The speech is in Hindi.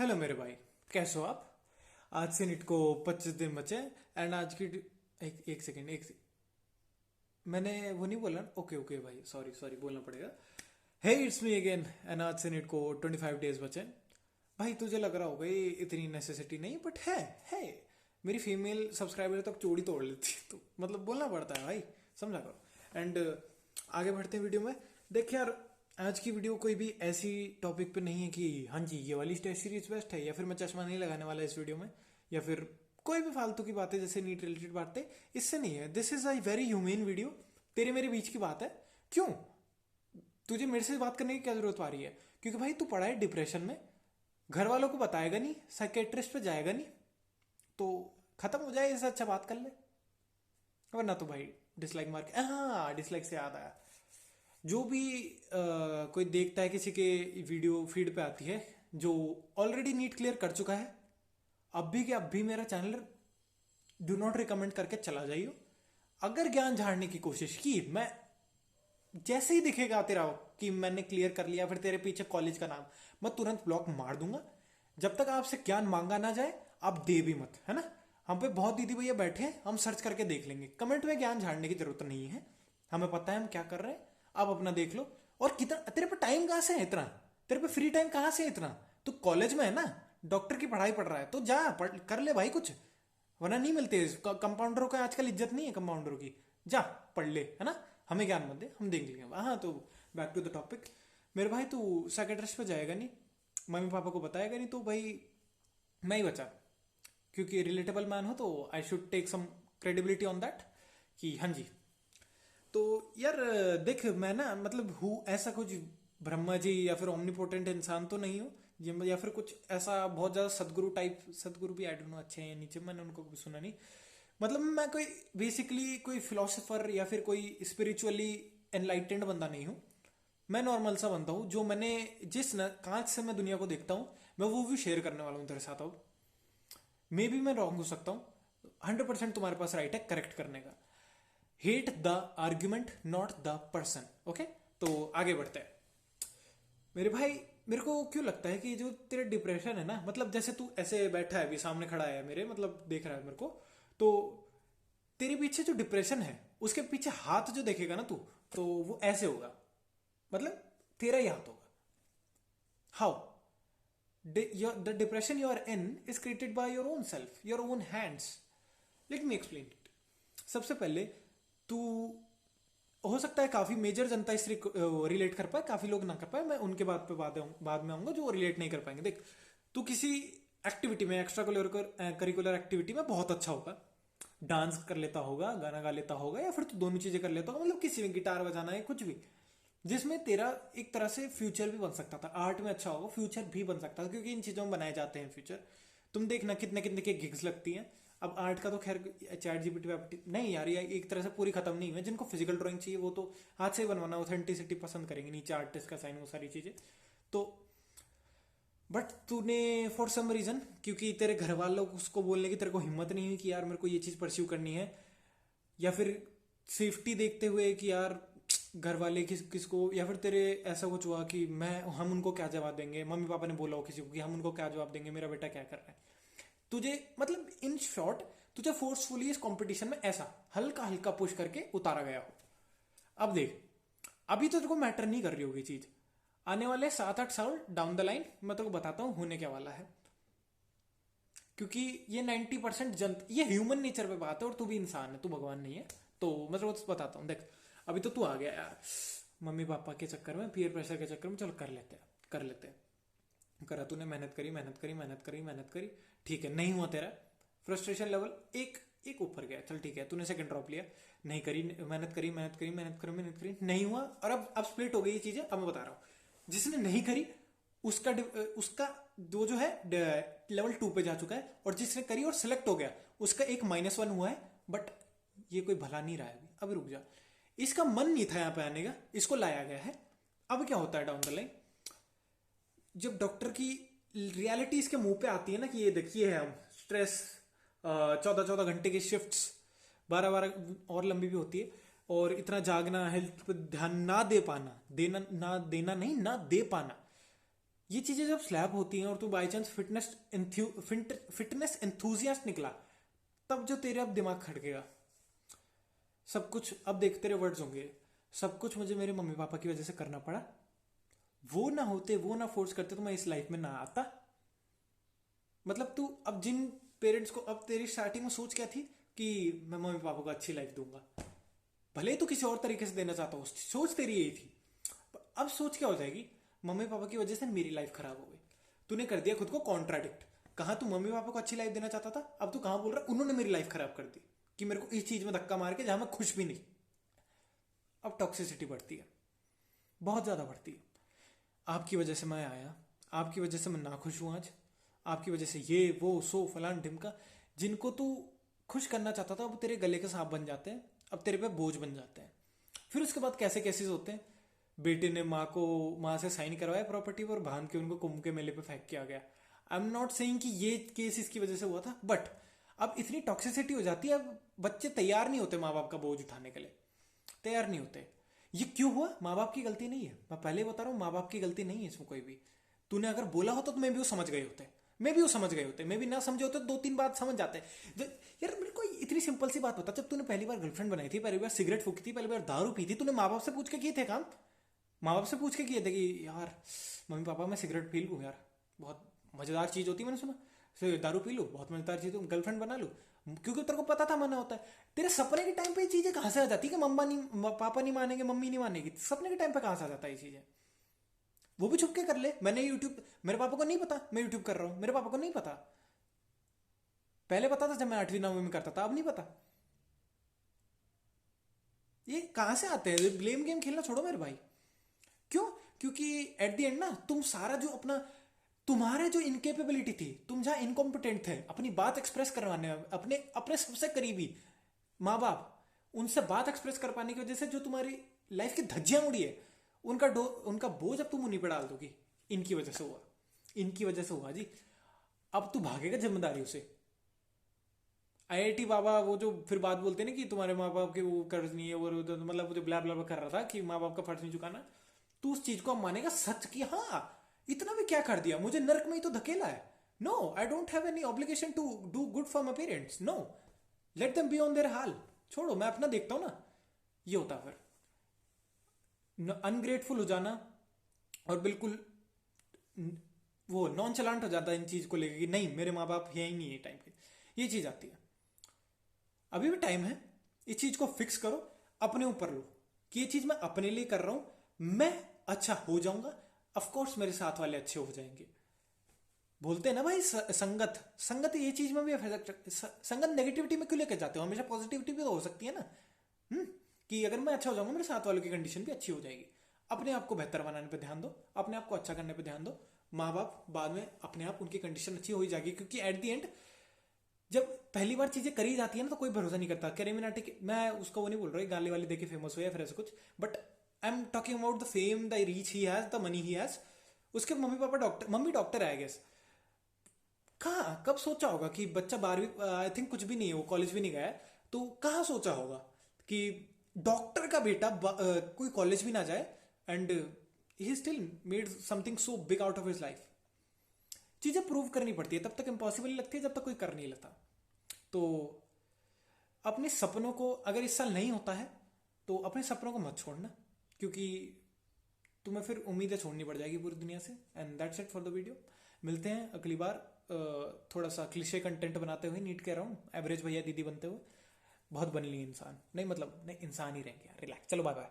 हेलो मेरे भाई। कैसे हो आप? आज से नीट को 25 दिन बचे एंड आज की एक सेकेंड मैंने वो नहीं बोला। ओके ओके भाई, सॉरी सॉरी बोलना पड़ेगा। हे इट्स मी अगेन एंड आज से नीट को 25 डेज बचे। भाई तुझे लग रहा होगा ये इतनी नेसेसिटी नहीं, बट है। मेरी फीमेल सब्सक्राइबर तक चोरी तोड़ लेती है, तो मतलब बोलना पड़ता है भाई, समझा करो। एंड आगे बढ़ते हैं वीडियो में। देख यार, आज की वीडियो कोई भी ऐसी टॉपिक पे नहीं है कि हाँ जी ये वाली टेस्ट सीरीज बेस्ट है, या फिर मैं चश्मा नहीं लगाने वाला इस वीडियो में, या फिर कोई भी फालतू की बातें जैसे नीट रिलेटेड बातें। इससे नहीं है। This is a very humane video. तेरे मेरे बीच की बात है। क्यों तुझे मेरे से बात करने की क्या जरूरत आ रही है? क्योंकि भाई तू पड़ा है डिप्रेशन में, घर वालों को बताएगा नहीं, साइकेट्रिस्ट पे जाएगा नहीं, तो खत्म हो जाए, इससे अच्छा बात कर ले। वरना तो भाई डिसलाइक मार के, हाँ डिसलाइक से याद आया। जो भी कोई देखता है किसी के वीडियो फीड पे आती है जो ऑलरेडी नीट क्लियर कर चुका है, अब भी के अब भी मेरा चैनल डू नॉट रिकमेंड करके चला जाइयो। अगर ज्ञान झाड़ने की कोशिश की, मैं जैसे ही दिखेगा तेरा कि मैंने क्लियर कर लिया, फिर तेरे पीछे कॉलेज का नाम, मैं तुरंत ब्लॉक मार दूंगा। जब तक आपसे ज्ञान मांगा ना जाए आप दे भी मत, है ना। हम पे बहुत दीदी भैया बैठे हैं, हम सर्च करके देख लेंगे। कमेंट में ज्ञान झाड़ने की जरूरत नहीं है, हमें पता है हम क्या कर रहे हैं। आप अपना देख लो। और कितना तेरे पे टाइम कहाँ से है इतना? तेरे पे फ्री टाइम कहाँ से है इतना? तू कॉलेज में है ना, डॉक्टर की पढ़ाई पढ़ रहा है, तो जा पढ़ कर ले भाई कुछ। वरना नहीं मिलते कंपाउंडरों का, आजकल इज्जत नहीं है कंपाउंडरों की। जा पढ़ ले, है ना। हमें ज्ञान मत दे, हम देख लेंगे। हाँ तो बैक टू द टॉपिक। मेरे भाई तू साइकेट्रिस्ट पे जाएगा नहीं, मम्मी पापा को बताएगा नहीं, तो भाई मैं ही बचा। क्योंकि रिलेटेबल मैन हो तो I should take some credibility on that कि हाँ जी। तो यार देख, मैं ना मतलब हूँ ऐसा कुछ ब्रह्मा जी या फिर ओमनीपोटेंट इंसान तो नहीं हूँ, या फिर कुछ ऐसा बहुत ज्यादा सदगुरु टाइप। सदगुरु भी आई डोंट नो अच्छे हैं या नीचे, मैंने उनको कभी सुना नहीं। मतलब मैं कोई बेसिकली कोई फिलोसोफर या फिर कोई स्पिरिचुअली एनलाइटेंड बंदा नहीं हूँ। मैं नॉर्मल सा बंदा हूँ, जो मैंने जिस कांच से मैं दुनिया को देखता हूँ, मैं वो भी शेयर करने वाला हूँ तेरे साथ। अब मे बी मैं रॉन्ग हो सकता हूँ, 100% तुम्हारे पास राइट है करेक्ट करने का। Hate the argument not the person. Okay, तो आगे बढ़ते हैं मेरे भाई। मेरे को क्यों लगता है कि जो तेरा डिप्रेशन है ना, मतलब जैसे तू ऐसे बैठा है, अभी सामने खड़ा है मेरे, मतलब देख रहा है मेरे को, तो तेरे पीछे जो डिप्रेशन है उसके पीछे हाथ जो देखेगा ना तू, तो वो ऐसे होगा। मतलब तेरा ही हाथ होगा। How? The depression you are in is created by your own self, your own hands. Let me explain it. सबसे पहले तू, हो सकता है काफी मेजर जनता इस रिलेट कर पाए, काफी लोग ना कर पाए। मैं उनके बात पे बाद में आऊंगा जो रिलेट नहीं कर पाएंगे। देख, तू किसी एक्टिविटी में, एक्स्ट्रा करिकुलर एक्टिविटी में बहुत अच्छा होगा, डांस कर लेता होगा, गाना गा लेता होगा, या फिर तू दोनों चीजें कर लेता होगा, मतलब किसी में गिटार बजाना है, कुछ भी जिसमें तेरा एक तरह से फ्यूचर भी बन सकता था। आर्ट में अच्छा होगा, फ्यूचर भी बन सकता था, क्योंकि इन चीजों में बनाए जाते हैं फ्यूचर। तुम देखना कितने कितने के गिग्स लगती हैं। अब आर्ट का तो खैर चैट जीपीटी वेपीटी नहीं यार, ये एक तरह से पूरी खत्म नहीं हुई है। जिनको फिजिकल ड्राइंग चाहिए वो तो हाथ से ही बनवाना, ऑथेंटिसिटी पसंद करेंगे, नीचे आर्टिस्ट का साइन, वो सारी चीजें। तो बट तूने फॉर सम रीजन, क्योंकि तेरे घर वालों को उसको बोलने की तेरे को हिम्मत नहीं हुई कि यार मेरे को ये चीज परस्यू करनी है, या फिर सेफ्टी देखते हुए कि यार घर वाले किसको, या फिर तेरे ऐसा कुछ हुआ कि मैं हम उनको क्या जवाब देंगे, मम्मी पापा ने बोला हो किसी को कि हम उनको क्या जवाब देंगे, मेरा बेटा क्या कर रहा है। तुझे मतलब इन शॉर्ट, तुझे फोर्सफुली इस कंपटीशन में ऐसा हल्का हल्का पुश करके उतारा गया हो। अब देख, अभी तो तेरे को मैटर नहीं कर रही होगी चीज, आने वाले 7-8 साल डाउन द लाइन मैं तेरे को बताता हूँ होने क्या वाला है। क्योंकि ये 90% जन, ये ह्यूमन नेचर पे बात है, और तू भी इंसान है, तू भगवान नहीं है। तो मैं तेरे को बताता हूँ। देख, अभी तो तू आ गया यार, मम्मी पापा के चक्कर में, पीयर प्रेशर के चक्कर में, चलो कर लेते हैं कर लेते हैं। करा तूने, मेहनत करी मेहनत करी मेहनत करी मेहनत करी, ठीक है, नहीं हुआ तेरा। फ्रस्ट्रेशन लेवल एक एक ऊपर गया, चल ठीक है, तूने सेकंड ड्रॉप लिया, नहीं करी, मेहनत करी मेहनत करी मेहनत करी मेहनत करी, नहीं हुआ। और अब स्प्लिट हो गई ये चीजें। अब मैं बता रहा हूँ, जिसने नहीं करी उसका उसका जो है लेवल 2 पे जा चुका है, और जिसने करी और सिलेक्ट हो गया उसका एक -1 हुआ है। बट ये कोई भला नहीं रहा है। अभी रुक जा, इसका मन नहीं था यहाँ पे आने का, इसको लाया गया है। अब क्या होता है डाउन द लाइन, जब डॉक्टर की रियलिटी इसके मुंह पे आती है ना कि ये देखिए हम स्ट्रेस, 14-14 घंटे की शिफ्ट्स, 12-12 और लंबी भी होती है, और इतना जागना, हेल्थ पे ध्यान ना दे पाना, देना ना देना नहीं, ना दे पाना, ये चीजें जब स्लैब होती हैं और तू बाई चांस फिटनेस एंथुजियास्ट निकला, तब जो तेरे अब दिमाग खड़केगा। सब कुछ अब देख तेरे वर्ड्स होंगे, सब कुछ मुझे मेरे मम्मी पापा की वजह से करना पड़ा, वो ना होते, वो ना फोर्स करते तो मैं इस लाइफ में ना आता। मतलब तू अब जिन पेरेंट्स को, अब तेरी स्टार्टिंग में सोच क्या थी कि मैं मम्मी पापा को अच्छी लाइफ दूंगा, भले ही तू किसी और तरीके से देना चाहता हो, सोच तेरी यही थी। अब सोच क्या हो जाएगी, मम्मी पापा की वजह से मेरी लाइफ खराब हो गई। तूने कर दिया खुद को कॉन्ट्राडिक्ट। कहाँ तू मम्मी पापा को अच्छी लाइफ देना चाहता था, अब तू कहाँ बोल रहा है उन्होंने मेरी लाइफ खराब कर दी, कि मेरे को इस चीज में धक्का मार के जहां मैं खुश भी नहीं। अब टॉक्सिसिटी बढ़ती है, बहुत ज्यादा बढ़ती है। आपकी वजह से मैं आया, आपकी वजह से मैं नाखुश हूं आज, आपकी वजह से ये वो सो फलान ढिमका। जिनको तू खुश करना चाहता था, अब तेरे गले के सांप बन जाते हैं, अब तेरे पे बोझ बन जाते हैं। फिर उसके बाद कैसे केसेस होते हैं, बेटे ने माँ से साइन करवाया प्रॉपर्टी पर, बांध के उनको कुंभ के मेले पे फेंक किया गया। आई एम नॉट सेइंग कि ये केस इसकी वजह से हुआ था, बट अब इतनी टॉक्सिसिटी हो जाती है, अब बच्चे तैयार नहीं होते माँ बाप का बोझ उठाने के लिए, तैयार नहीं होते। ये क्यों हुआ, माँ बाप की गलती नहीं है, मैं पहले बता रहा हूँ, माँ बाप की गलती नहीं है इसमें कोई भी। तूने अगर बोला होता तो मैं भी वो समझ गए होते, मैं भी वो समझ गए होते, मैं भी ना समझे होते तो 2-3 बात समझ जाते। यार मेरे को इतनी सिंपल सी बात बता, जब तूने पहली बार गर्लफ्रेंड बनाई थी, पहली बार सिगरेट फूकी थी, पहली बार दारू पी थी, तूने माँ बाप से पूछ के किए थे काम? माँ बाप से पूछ के किए थे कि यार मम्मी पापा मैं सिगरेट पी लूँ यार, बहुत मज़ेदार चीज़ होती है, मैंने सुना दारू पी लूँ बहुत मज़ेदार चीज़, गर्लफ्रेंड बना लूँ, क्योंकि तेरे को पता था मना होता है। तेरे सपने के टाइम पे ये चीज़ें कहाँ से आ जाती है कि मम्मा नहीं, पापा नहीं मानेंगे, मम्मी नहीं मानेगी, सपने के टाइम पे कहाँ से आ जाता है ये चीज़ें? वो भी छुप के कर ले। मैंने यूट्यूब, मेरे पापा को नहीं पता मैं यूट्यूब कर रहा हूँ, मेरे पापा को नहीं पता। पहले पता था जब मैं 8वीं 9वीं में करता था, अब नहीं पता। ये कहाँ से आते हैं, ब्लेम गेम खेलना छोड़ो मेरे भाई। क्यों? क्योंकि एट द एंड ना तुम सारा जो अपना, तुम्हारे जो इनकेपेबिलिटी थी, तुम जहां इनकॉम्पिटेंट थे अपनी बात एक्सप्रेस करवाने में, अपने अपने सबसे करीबी माँ बाप, उनसे बात एक्सप्रेस कर पाने की वजह से जो तुम्हारी लाइफ की धज्जियां उड़ी है, उनका बोझ अब तुम उन्हीं पर डाल दोगी। इनकी वजह से हुआ, इनकी वजह से हुआ जी। अब तू भागेगा जिम्मेदारी से। आईआईटी बाबा वो जो फिर बात बोलते हैं ना कि तुम्हारे माँ बाप के वो कर्ज नहीं है, वो मतलब वो जो ब्ला ब्ला कर रहा था कि माँ बाप का फर्ज नहीं चुकाना, तू उस चीज को मानेगा सच कि हाँ इतना भी क्या कर दिया, मुझे नर्क में ही तो धकेला है। No, I don't have any obligation to do good for my parents, no, let them be on their हाल, छोड़ो मैं अपना देखता हूं ना। ये होता फिर अनग्रेटफुल हो जाना, और बिल्कुल वो नॉन चलांट हो जाता है इन चीज को लेकर कि नहीं मेरे माँ बाप है ही नहीं है टाइम पे, ये चीज आती है। अभी भी टाइम है, इस चीज को फिक्स करो, अपने ऊपर लो कि ये चीज मैं अपने लिए कर रहा हूं, मैं अच्छा हो जाऊंगा, ऑफ कोर्स मेरे साथ वाले अच्छे हो जाएंगे। बोलते हैं ना भाई, संगत संगत ये चीज में भी संगत नेगेटिविटी में क्यों लेकर जाते हो, हमेशा पॉजिटिविटी भी तो हो सकती है ना। हम्म कि अगर मैं अच्छा हो जाऊंगा मेरे साथ वालों की कंडीशन भी अच्छी हो जाएगी। अपने आप को बेहतर बनाने पे ध्यान दो, अपने आप को अच्छा करने पे ध्यान दो। माँ बाप बाद में अपने आप उनकी कंडीशन अच्छी हो ही जाएगी, क्योंकि एट द एंड जब पहली बार चीजें करी जाती है ना तो कोई भरोसा नहीं करता। कैरी मिनाटी मैं उसका वो नहीं बोल रहा गाली वाली देके फेमस हुआ या फिर ऐसा कुछ, but I am talking about the fame, the reach he has, the money he has. उसके मम्मी पापा डॉक्टर, मम्मी डॉक्टर है आई गेस। कहाँ कब सोचा होगा कि बच्चा 12वीं, आई थिंक कुछ भी नहीं है, वो कॉलेज भी नहीं गया है, तो कहाँ सोचा होगा कि डॉक्टर का बेटा कोई कॉलेज भी ना जाए and he still made something so big out of his life. चीजें प्रूव करनी पड़ती है, तब तक इम्पॉसिबल लगती है जब तक कोई कर नहीं लेता। तो अपने सपनों को, अगर इस साल नहीं होता है तो अपने सपनों को मत छोड़ना, क्योंकि तुम्हें फिर उम्मीदें छोड़नी पड़ जाएगी पूरी दुनिया से। And that's it for the video. मिलते हैं अगली बार थोड़ा सा क्लिशे कंटेंट बनाते हुए, नीट कह रहा हूँ, एवरेज भैया दीदी बनते हुए। बहुत बन ली इंसान नहीं, मतलब नहीं इंसान ही रहेंगे यार, रिलैक्स, चलो बाय बाय।